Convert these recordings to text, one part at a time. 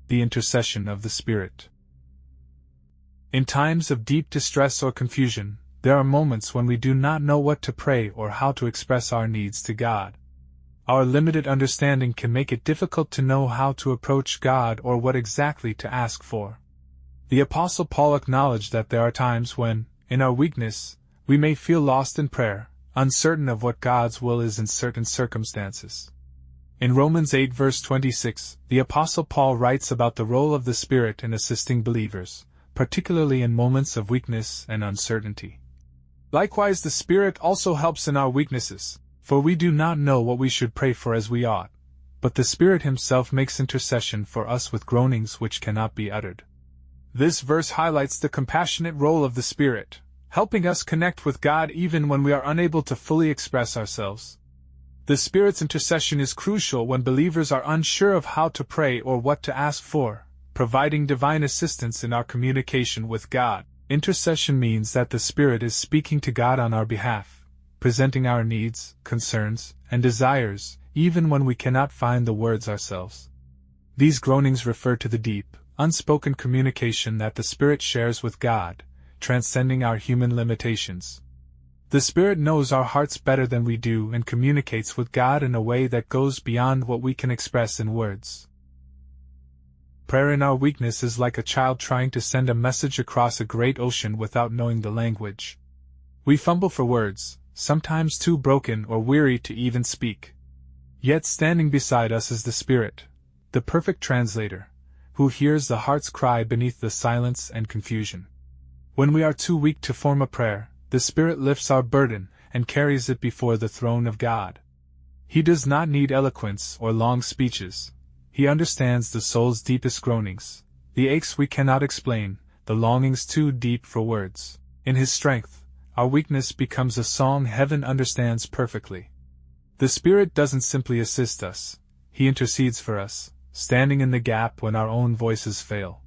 the intercession of the Spirit. In times of deep distress or confusion, there are moments when we do not know what to pray or how to express our needs to God. Our limited understanding can make it difficult to know how to approach God or what exactly to ask for. The Apostle Paul acknowledged that there are times when, in our weakness, we may feel lost in prayer, uncertain of what God's will is in certain circumstances. In Romans 8 verse 26, the Apostle Paul writes about the role of the Spirit in assisting believers, particularly in moments of weakness and uncertainty. Likewise, the Spirit also helps in our weaknesses, for we do not know what we should pray for as we ought, but the Spirit Himself makes intercession for us with groanings which cannot be uttered. This verse highlights the compassionate role of the Spirit, helping us connect with God even when we are unable to fully express ourselves. The Spirit's intercession is crucial when believers are unsure of how to pray or what to ask for, providing divine assistance in our communication with God. Intercession means that the Spirit is speaking to God on our behalf, presenting our needs, concerns, and desires, even when we cannot find the words ourselves. These groanings refer to the deep, unspoken communication that the Spirit shares with God, transcending our human limitations. The Spirit knows our hearts better than we do and communicates with God in a way that goes beyond what we can express in words. Prayer in our weakness is like a child trying to send a message across a great ocean without knowing the language. We fumble for words, sometimes too broken or weary to even speak. Yet standing beside us is the Spirit, the perfect translator, who hears the heart's cry beneath the silence and confusion. When we are too weak to form a prayer, the Spirit lifts our burden and carries it before the throne of God. He does not need eloquence or long speeches. He understands the soul's deepest groanings, the aches we cannot explain, the longings too deep for words. In His strength, our weakness becomes a song heaven understands perfectly. The Spirit doesn't simply assist us, He intercedes for us, standing in the gap when our own voices fail.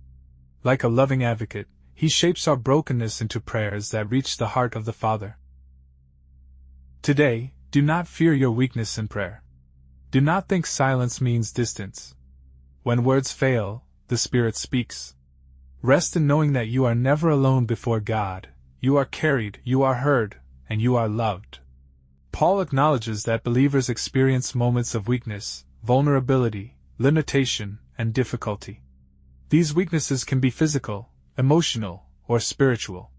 Like a loving advocate, He shapes our brokenness into prayers that reach the heart of the Father. Today, do not fear your weakness in prayer. Do not think silence means distance. When words fail, the Spirit speaks. Rest in knowing that you are never alone before God, you are carried, you are heard, and you are loved. Paul acknowledges that believers experience moments of weakness, vulnerability, limitation, and difficulty. These weaknesses can be physical, emotional, or spiritual.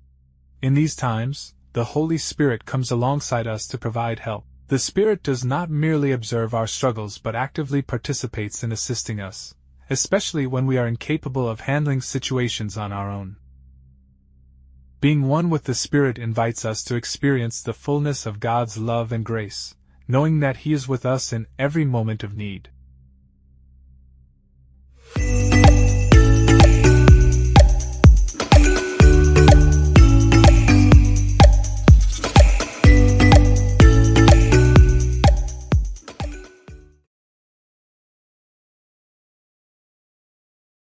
In these times, the Holy Spirit comes alongside us to provide help. The Spirit does not merely observe our struggles but actively participates in assisting us, especially when we are incapable of handling situations on our own. Being one with the Spirit invites us to experience the fullness of God's love and grace, knowing that He is with us in every moment of need.